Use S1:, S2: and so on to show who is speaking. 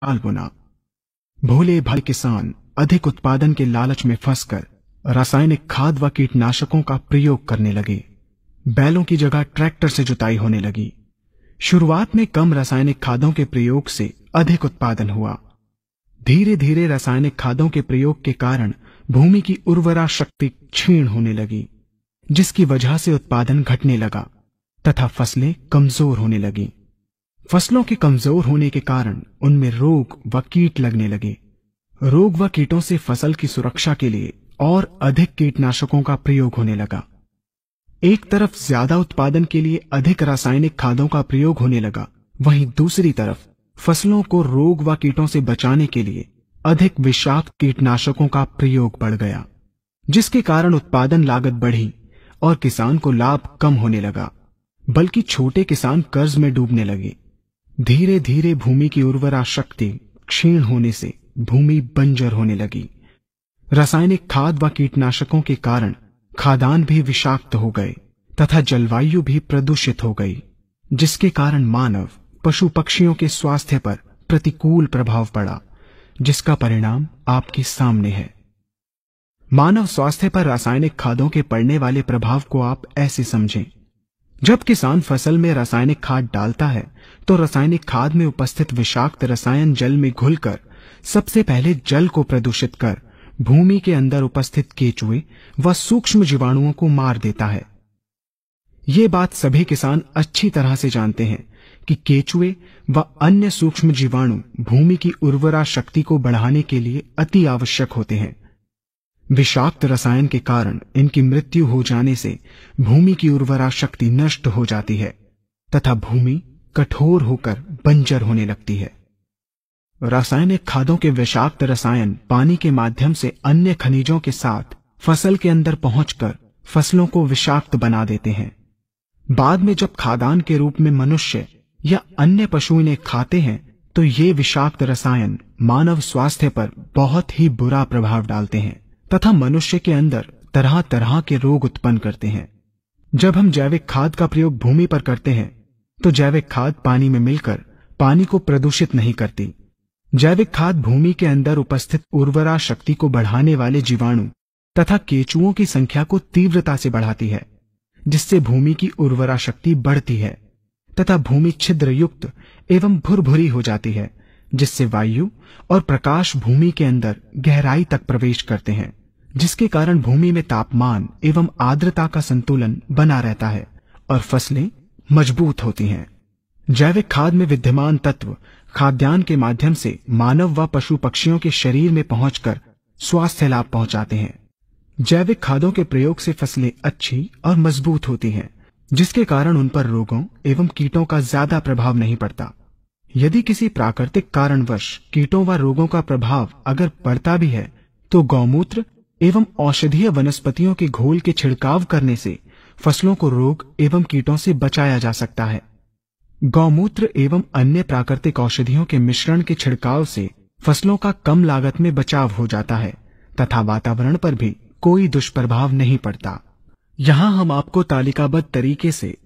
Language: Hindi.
S1: साल बुना। भोले भाले किसान अधिक उत्पादन के लालच में फंसकर रासायनिक खाद व कीटनाशकों का प्रयोग करने लगे। बैलों की जगह ट्रैक्टर से जुताई होने लगी। शुरुआत में कम रासायनिक खादों के प्रयोग से अधिक उत्पादन हुआ। धीरे धीरे रासायनिक खादों के प्रयोग के कारण भूमि की उर्वरा शक्ति क्षीण होने लगी, जिसकी वजह से उत्पादन घटने लगा तथा फसलें कमजोर होने लगीं। फसलों के कमजोर होने के कारण उनमें रोग व कीट लगने लगे। रोग व कीटों से फसल की सुरक्षा के लिए और अधिक कीटनाशकों का प्रयोग होने लगा। एक तरफ ज्यादा उत्पादन के लिए अधिक रासायनिक खादों का प्रयोग होने लगा, वहीं दूसरी तरफ फसलों को रोग व कीटों से बचाने के लिए अधिक विषाक्त कीटनाशकों का प्रयोग बढ़ गया, जिसके कारण उत्पादन लागत बढ़ी और किसान को लाभ कम होने लगा, बल्कि छोटे किसान कर्ज में डूबने लगे। धीरे धीरे भूमि की उर्वरा शक्ति क्षीण होने से भूमि बंजर होने लगी। रासायनिक खाद व कीटनाशकों के कारण खाद्यान्न भी विषाक्त हो गए तथा जलवायु भी प्रदूषित हो गई, जिसके कारण मानव पशु पक्षियों के स्वास्थ्य पर प्रतिकूल प्रभाव पड़ा, जिसका परिणाम आपके सामने है। मानव स्वास्थ्य पर रासायनिक खादों के पड़ने वाले प्रभाव को आप ऐसे समझें। जब किसान फसल में रासायनिक खाद डालता है तो रासायनिक खाद में उपस्थित विषाक्त रसायन जल में घुलकर सबसे पहले जल को प्रदूषित कर भूमि के अंदर उपस्थित केचुए व सूक्ष्म जीवाणुओं को मार देता है। ये बात सभी किसान अच्छी तरह से जानते हैं कि केचुए व अन्य सूक्ष्म जीवाणु भूमि की उर्वरा शक्ति को बढ़ाने के लिए अति आवश्यक होते हैं। विषाक्त रसायन के कारण इनकी मृत्यु हो जाने से भूमि की उर्वरा शक्ति नष्ट हो जाती है तथा भूमि कठोर होकर बंजर होने लगती है। रासायनिक खादों के विषाक्त रसायन पानी के माध्यम से अन्य खनिजों के साथ फसल के अंदर पहुंचकर फसलों को विषाक्त बना देते हैं। बाद में जब खाद्यान्न के रूप में मनुष्य या अन्य पशु इन्हें खाते हैं तो ये विषाक्त रसायन मानव स्वास्थ्य पर बहुत ही बुरा प्रभाव डालते हैं तथा मनुष्य के अंदर तरह तरह के रोग उत्पन्न करते हैं। जब हम जैविक खाद का प्रयोग भूमि पर करते हैं तो जैविक खाद पानी में मिलकर पानी को प्रदूषित नहीं करती। जैविक खाद भूमि के अंदर उपस्थित उर्वरा शक्ति को बढ़ाने वाले जीवाणु तथा केचुओं की संख्या को तीव्रता से बढ़ाती है, जिससे भूमि की उर्वरा शक्ति बढ़ती है तथा भूमि छिद्र युक्त एवं भुरभुरी हो जाती है, जिससे वायु और प्रकाश भूमि के अंदर गहराई तक प्रवेश करते हैं, जिसके कारण भूमि में तापमान एवं आर्द्रता का संतुलन बना रहता है और फसलें मजबूत होती हैं। जैविक खाद में विद्यमान तत्व खाद्यान्न के माध्यम से मानव व पशु पक्षियों के शरीर में पहुंचकर स्वास्थ्य लाभ पहुंचाते हैं। जैविक खादों के प्रयोग से फसलें अच्छी और मजबूत होती हैं, जिसके कारण उन पर रोगों एवं कीटों का ज्यादा प्रभाव नहीं पड़ता। यदि किसी प्राकृतिक कारणवश कीटों व रोगों का प्रभाव अगर पड़ता भी है तो गौमूत्र एवं औषधीय वनस्पतियों के घोल के छिड़काव करने से फसलों को रोग एवं कीटों से बचाया जा सकता है। गौमूत्र एवं अन्य प्राकृतिक औषधियों के मिश्रण के छिड़काव से फसलों का कम लागत में बचाव हो जाता है तथा वातावरण पर भी कोई दुष्प्रभाव नहीं पड़ता। यहाँ हम आपको तालिकाबद्ध तरीके से